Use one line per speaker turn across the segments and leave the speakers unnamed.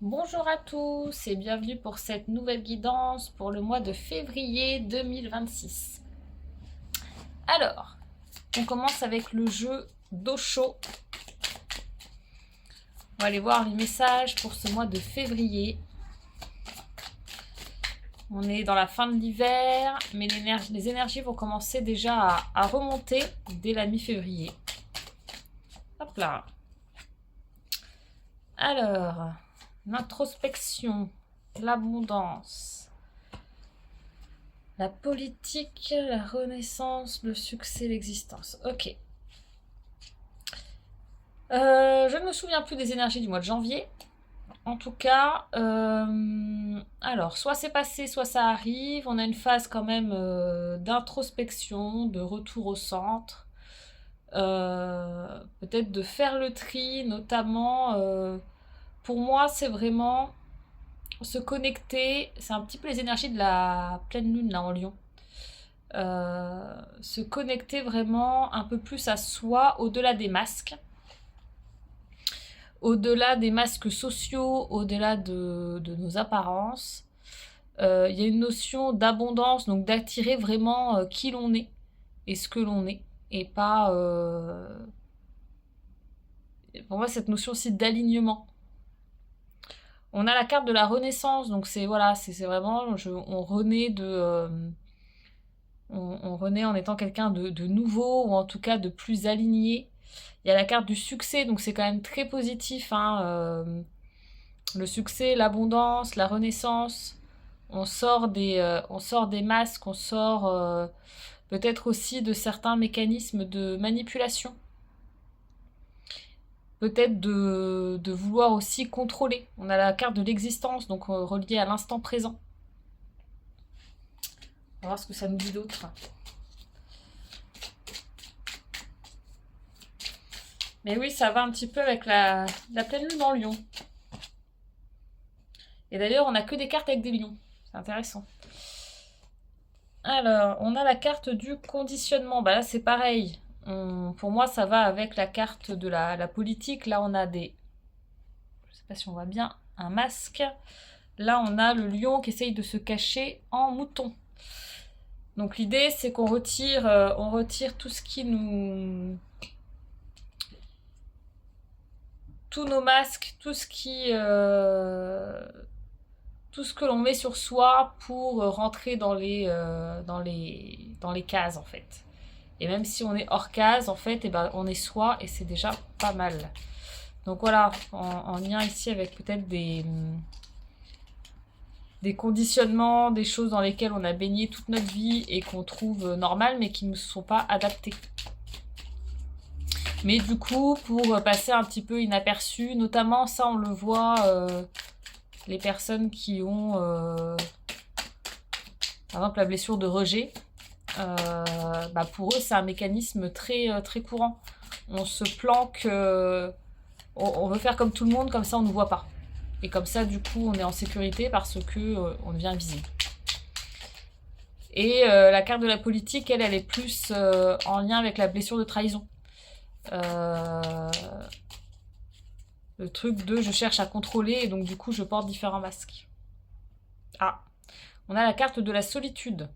Bonjour à tous et bienvenue pour cette nouvelle guidance pour le mois de février 2026. Alors, on commence avec le jeu d'Osho. On va aller voir les messages pour ce mois de février. On est dans la fin de l'hiver, mais les énergies vont commencer déjà à remonter dès la mi-février. Hop là. Alors, l'introspection, l'abondance, la politique, la renaissance, le succès, l'existence. Ok. Je ne me souviens plus des énergies du mois de janvier. En tout cas, alors, soit c'est passé, soit ça arrive. On a une phase quand même d'introspection, de retour au centre. Peut-être de faire le tri, notamment, pour moi, c'est vraiment se connecter. C'est un petit peu les énergies de la pleine lune là en Lion. Se connecter vraiment un peu plus à soi, au-delà des masques. Au-delà des masques sociaux, au-delà de nos apparences, il y a une notion d'abondance, donc d'attirer vraiment qui l'on est et ce que l'on est, et pas, pour moi, cette notion aussi d'alignement. On a la carte de la renaissance, donc c'est voilà, c'est vraiment, on renaît on renaît en étant quelqu'un de nouveau ou en tout cas de plus aligné. Il y a la carte du succès, donc c'est quand même très positif, hein, le succès, l'abondance, la renaissance. On sort des masques, on sort peut-être aussi de certains mécanismes de manipulation. Peut-être de vouloir aussi contrôler. On a la carte de l'existence, donc reliée à l'instant présent. On va voir ce que ça nous dit d'autre. Mais oui, ça va un petit peu avec la pleine lune en lion. Et d'ailleurs, on n'a que des cartes avec des lions. C'est intéressant. Alors, on a la carte du conditionnement. Bah là, c'est pareil. Pour moi, ça va avec la carte de la politique. Là, on a des... Je sais pas si on voit bien. Un masque. Là, on a le lion qui essaye de se cacher en mouton. Donc l'idée, c'est qu'on retire tout ce qui nous... Tous nos masques, tout ce que l'on met sur soi pour rentrer dans les cases, en fait. Et même si on est hors case, en fait, eh ben, on est soi et c'est déjà pas mal. Donc voilà, en lien ici avec peut-être des conditionnements, des choses dans lesquelles on a baigné toute notre vie et qu'on trouve normales mais qui ne nous sont pas adaptées. Mais du coup, pour passer un petit peu inaperçu, notamment ça on le voit, les personnes qui ont par exemple la blessure de rejet, bah pour eux c'est un mécanisme très courant. On se planque, on veut faire comme tout le monde, comme ça on ne nous voit pas. Et comme ça du coup on est en sécurité parce que on devient visible. Et la carte de la politique, elle est plus en lien avec la blessure de trahison. Le truc de je cherche à contrôler et donc du coup je porte différents masques. Ah, on a la carte de la solitude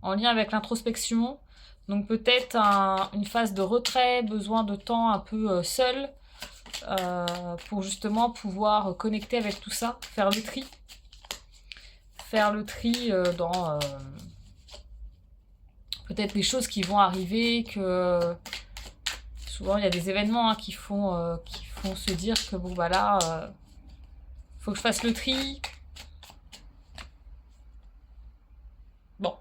en lien avec l'introspection. Donc peut-être une phase de retrait, besoin de temps un peu seul pour justement pouvoir connecter avec tout ça, faire le tri. Faire le tri dans peut-être les choses qui vont arriver, que souvent il y a des événements qui font se dire que bon bah là, faut que je fasse le tri. Bon,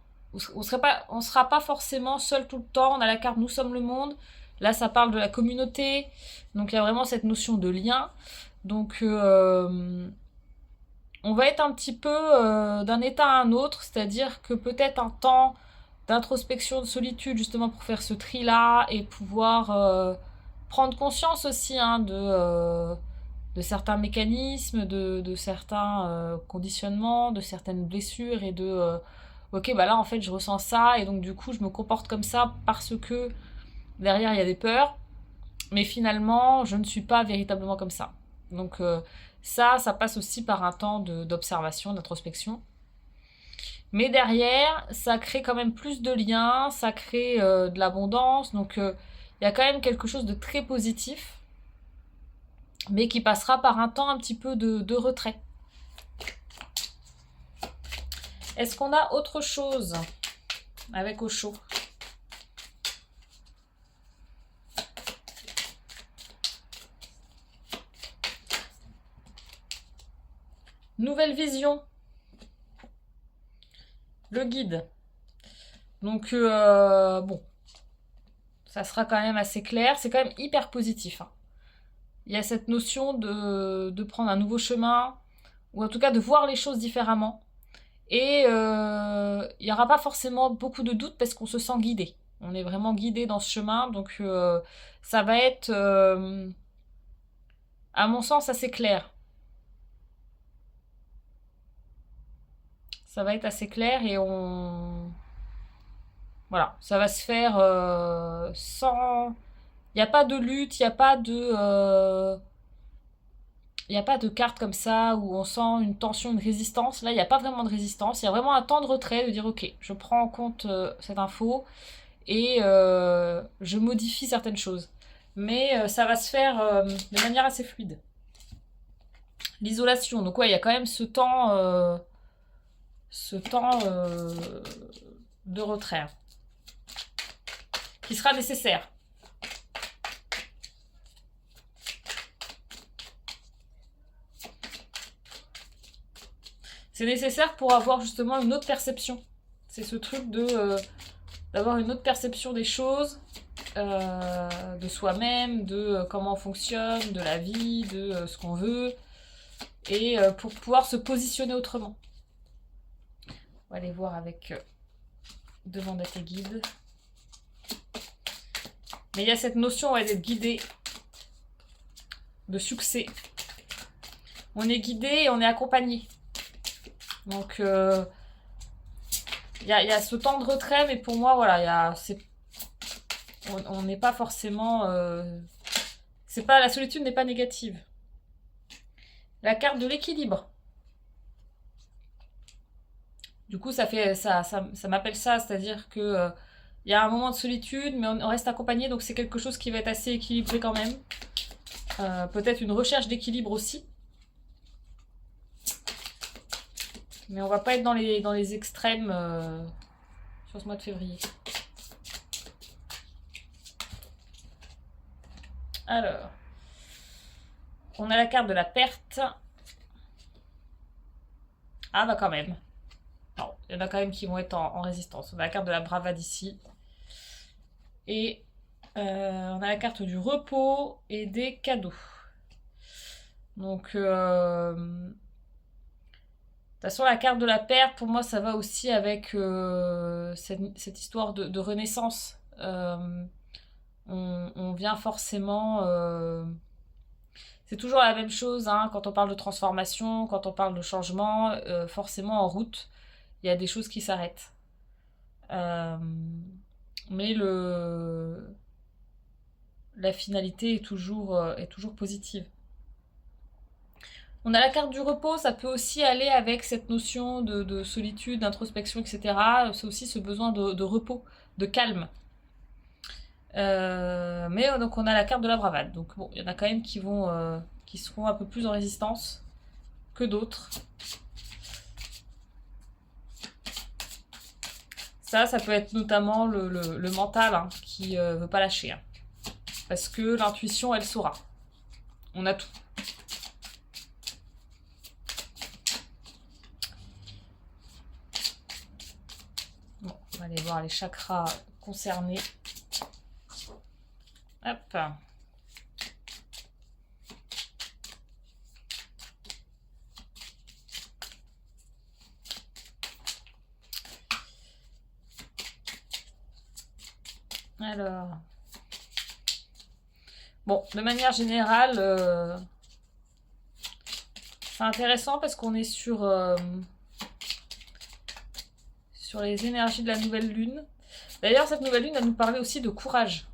on sera pas forcément seul tout le temps. On a la carte Nous sommes le monde. Là, ça parle de la communauté. Donc, il y a vraiment cette notion de lien. Donc, on va être un petit peu d'un état à un autre. C'est-à-dire que peut-être un temps d'introspection, de solitude, justement pour faire ce tri-là et pouvoir prendre conscience aussi de certains mécanismes, de certains conditionnements, de certaines blessures et ok, bah là en fait je ressens ça et donc du coup je me comporte comme ça parce que derrière il y a des peurs, mais finalement je ne suis pas véritablement comme ça. Donc ça passe aussi par un temps d'observation, d'introspection. Mais derrière, ça crée quand même plus de liens, ça crée de l'abondance. Donc il y a quand même quelque chose de très positif, mais qui passera par un temps un petit peu de retrait. Est-ce qu'on a autre chose avec Osho? Nouvelle vision. Le guide. Donc, bon, ça sera quand même assez clair. C'est quand même hyper positif, hein. Il y a cette notion de prendre un nouveau chemin, ou en tout cas de voir les choses différemment. Et il n'y aura pas forcément beaucoup de doutes parce qu'on se sent guidé. On est vraiment guidé dans ce chemin. Donc, ça va être, à mon sens, assez clair. Ça va être assez clair et voilà, ça va se faire sans... Il n'y a pas de lutte, il n'y a pas de... Il n'y a pas de carte comme ça où on sent une tension, une résistance. Là, il n'y a pas vraiment de résistance. Il y a vraiment un temps de retrait, de dire, ok, je prends en compte cette info et je modifie certaines choses. Mais ça va se faire de manière assez fluide. L'isolation. Donc ouais, il y a quand même ce temps de retrait qui sera nécessaire. C'est nécessaire pour avoir justement une autre perception. C'est ce truc d'avoir une autre perception des choses, de soi-même, de comment on fonctionne, de la vie, de ce qu'on veut, et pour pouvoir se positionner autrement. On va aller voir avec demande à tes guides. Mais il y a cette notion d'être guidé, de succès. On est guidé et on est accompagné. Donc, il y a ce temps de retrait, mais pour moi, voilà, on n'est pas forcément... la solitude n'est pas négative. La carte de l'équilibre. Du coup, ça m'appelle ça, c'est-à-dire que il y a un moment de solitude, mais on reste accompagné, donc c'est quelque chose qui va être assez équilibré quand même. Peut-être une recherche d'équilibre aussi. Mais on va pas être dans les extrêmes sur ce mois de février. Alors, on a la carte de la perte. Ah bah quand même. Non, il y en a quand même qui vont être en résistance. On a la carte de la bravade ici. Et on a la carte du repos et des cadeaux. Donc, de toute façon, la carte de la perte, pour moi, ça va aussi avec cette histoire de renaissance. On vient forcément... c'est toujours la même chose, hein, quand on parle de transformation, quand on parle de changement, forcément en route, il y a des choses qui s'arrêtent. Mais la finalité est toujours positive. On a la carte du repos, ça peut aussi aller avec cette notion de solitude, d'introspection, etc. C'est aussi ce besoin de repos, de calme. Mais donc on a la carte de la bravade. Donc bon, il y en a quand même qui seront un peu plus en résistance que d'autres. Ça peut être notamment le mental, hein, qui veut pas lâcher. Hein. Parce que l'intuition, elle saura. On a tout. Bon, on va aller voir les chakras concernés. Hop. Alors, bon, de manière générale, c'est intéressant parce qu'on est sur les énergies de la nouvelle lune. D'ailleurs, cette nouvelle lune, elle nous parlait aussi de courage.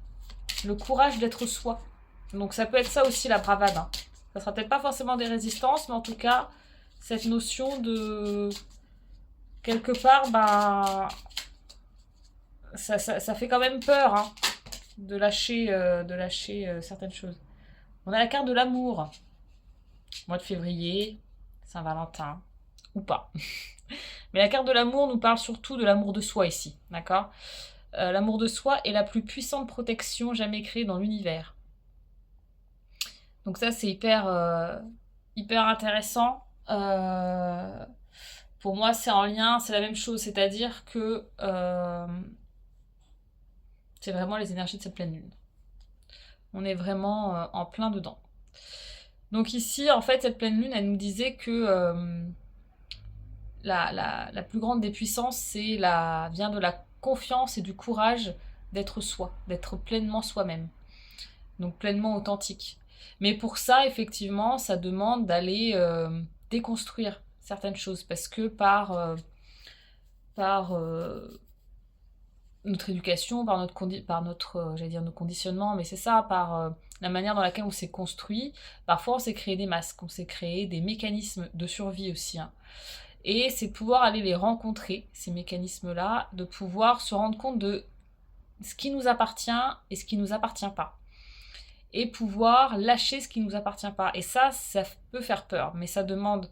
Le courage d'être soi. Donc ça peut être ça aussi, la bravade. Hein. Ça sera peut-être pas forcément des résistances, mais en tout cas, cette notion de... Quelque part, bah... Ça fait quand même peur, hein, de lâcher certaines choses. On a la carte de l'amour. Mois de février, Saint-Valentin, ou pas. Mais la carte de l'amour nous parle surtout de l'amour de soi ici, d'accord? L'amour de soi est la plus puissante protection jamais créée dans l'univers. Donc ça, c'est hyper intéressant. Pour moi, c'est en lien, c'est la même chose, c'est-à-dire que c'est vraiment les énergies de cette pleine lune. On est vraiment en plein dedans. Donc ici, en fait, cette pleine lune, elle nous disait que la plus grande des puissances, vient de la confiance et du courage d'être soi, d'être pleinement soi-même. Donc pleinement authentique. Mais pour ça, effectivement, ça demande d'aller déconstruire certaines choses. Parce que par notre éducation, par notre j'allais dire nos conditionnements, mais c'est ça, par la manière dans laquelle on s'est construit, parfois on s'est créé des masques, on s'est créé des mécanismes de survie aussi, hein. Et c'est de pouvoir aller les rencontrer, ces mécanismes-là, de pouvoir se rendre compte de ce qui nous appartient et ce qui nous appartient pas. Et pouvoir lâcher ce qui nous appartient pas. Et ça peut faire peur, mais ça demande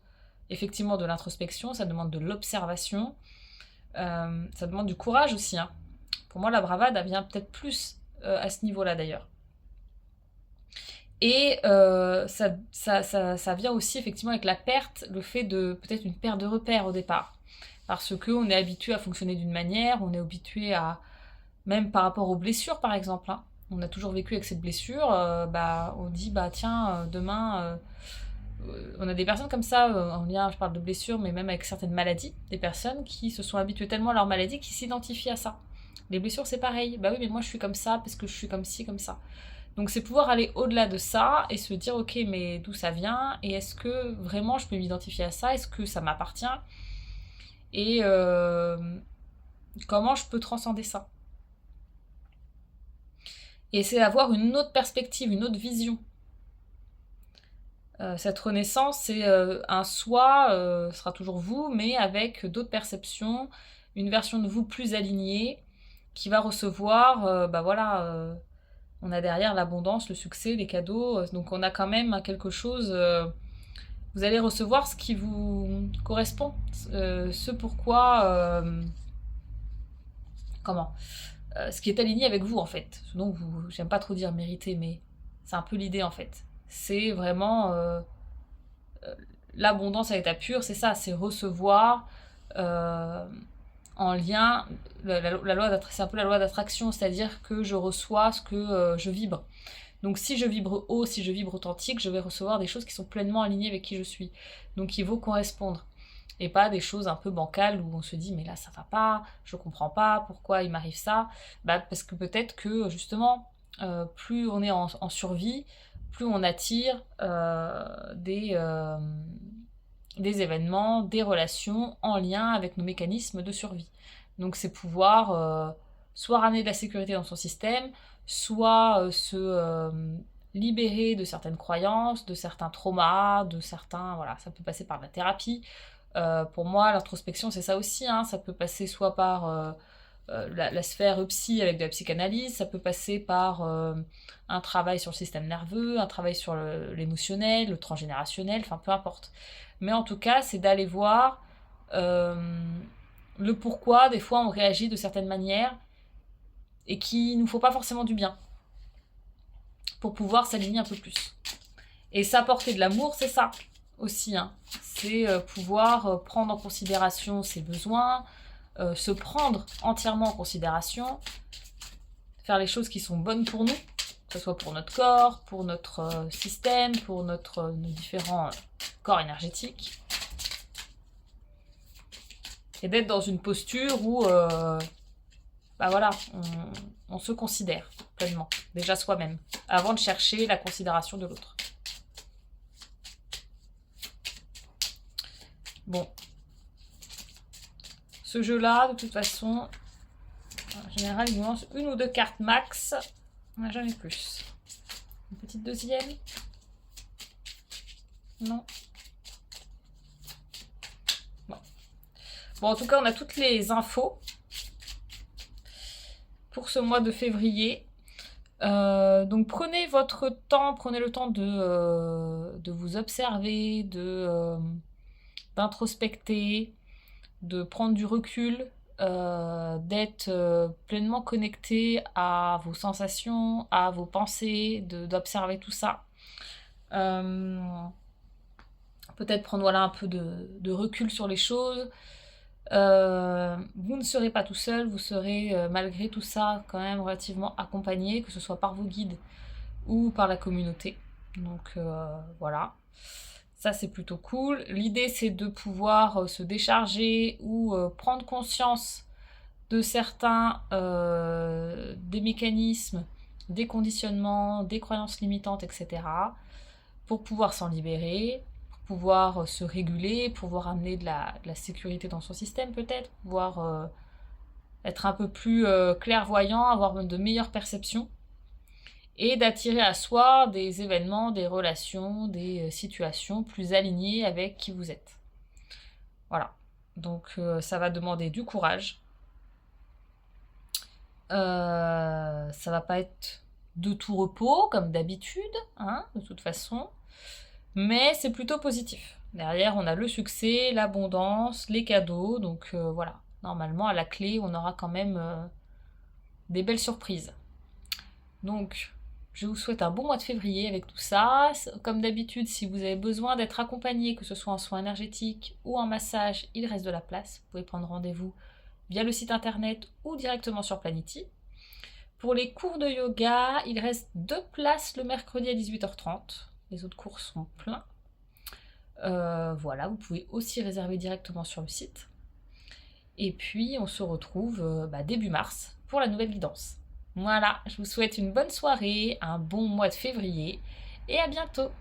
effectivement de l'introspection, ça demande de l'observation, ça demande du courage aussi, hein. Pour moi, la bravade, elle vient peut-être plus à ce niveau-là d'ailleurs. Et ça vient aussi effectivement avec la perte, le fait de peut-être une perte de repères au départ. Parce qu'on est habitué à fonctionner d'une manière, on est habitué à, même par rapport aux blessures par exemple, hein, on a toujours vécu avec cette blessure, on dit tiens, demain, on a des personnes comme ça, en lien, je parle de blessures, mais même avec certaines maladies, des personnes qui se sont habituées tellement à leur maladie qu'ils s'identifient à ça. Les blessures c'est pareil, bah oui mais moi je suis comme ça parce que je suis comme ci, comme ça. Donc c'est pouvoir aller au-delà de ça et se dire ok mais d'où ça vient et est-ce que vraiment je peux m'identifier à ça, est-ce que ça m'appartient et comment je peux transcender ça. Et c'est avoir une autre perspective, une autre vision. Cette renaissance, c'est un soi, sera toujours vous, mais avec d'autres perceptions, une version de vous plus alignée, qui va recevoir, on a derrière l'abondance, le succès, les cadeaux, donc on a quand même quelque chose, vous allez recevoir ce qui vous correspond, ce pourquoi, ce qui est aligné avec vous en fait, donc j'aime pas trop dire mériter, mais c'est un peu l'idée en fait, c'est vraiment l'abondance à l'état pur, c'est ça, c'est recevoir en lien, c'est un peu la loi d'attraction, c'est-à-dire que je reçois ce que je vibre. Donc si je vibre haut, si je vibre authentique, je vais recevoir des choses qui sont pleinement alignées avec qui je suis. Donc il faut correspondre. Et pas des choses un peu bancales où on se dit mais là ça va pas, je comprends pas, pourquoi il m'arrive ça. Parce que peut-être que justement, plus on est en survie, plus on attire des événements, des relations en lien avec nos mécanismes de survie. Donc c'est pouvoir soit ramener de la sécurité dans son système, soit se libérer de certaines croyances, de certains traumas, voilà, ça peut passer par la thérapie. Pour moi, l'introspection, c'est ça aussi, hein, ça peut passer soit par la sphère psy avec de la psychanalyse, ça peut passer par un travail sur le système nerveux, un travail sur l'émotionnel, le transgénérationnel, enfin peu importe. Mais en tout cas, c'est d'aller voir le pourquoi, des fois on réagit de certaines manières et qui nous faut pas forcément du bien pour pouvoir s'aligner un peu plus. Et s'apporter de l'amour, c'est ça aussi, hein. C'est pouvoir prendre en considération ses besoins, se prendre entièrement en considération, faire les choses qui sont bonnes pour nous, que ce soit pour notre corps, pour notre système, pour nos différents corps énergétiques. Et d'être dans une posture où on se considère pleinement, déjà soi-même, avant de chercher la considération de l'autre. Bon. Ce jeu-là, de toute façon, en général, il nous lance une ou deux cartes max. On n'a jamais plus. Une petite deuxième. Non. Bon. Bon, en tout cas, on a toutes les infos pour ce mois de février. Donc prenez votre temps, prenez le temps de vous observer, d'introspecter, de prendre du recul, d'être pleinement connecté à vos sensations, à vos pensées, d'observer tout ça. Peut-être prendre voilà, un peu de recul sur les choses. Vous ne serez pas tout seul, vous serez malgré tout ça quand même relativement accompagné, que ce soit par vos guides ou par la communauté. Donc voilà, ça c'est plutôt cool. L'idée c'est de pouvoir se décharger ou prendre conscience de certains des mécanismes, des conditionnements, des croyances limitantes, etc. pour pouvoir s'en libérer, pouvoir se réguler, pouvoir amener de la sécurité dans son système peut-être, pouvoir être un peu plus clairvoyant, avoir de meilleures perceptions et d'attirer à soi des événements, des relations, des situations plus alignées avec qui vous êtes. Voilà. Donc ça va demander du courage. Ça va pas être de tout repos comme d'habitude, hein, de toute façon. Mais c'est plutôt positif. Derrière, on a le succès, l'abondance, les cadeaux. Donc voilà, normalement, à la clé, on aura quand même des belles surprises. Donc, je vous souhaite un bon mois de février avec tout ça. Comme d'habitude, si vous avez besoin d'être accompagné, que ce soit en soins énergétiques ou en massage, il reste de la place. Vous pouvez prendre rendez-vous via le site internet ou directement sur Planity. Pour les cours de yoga, il reste 2 places le mercredi à 18h30. Les autres cours sont pleins. Voilà, vous pouvez aussi réserver directement sur le site. Et puis, on se retrouve début mars pour la nouvelle guidance. Voilà, je vous souhaite une bonne soirée, un bon mois de février et à bientôt.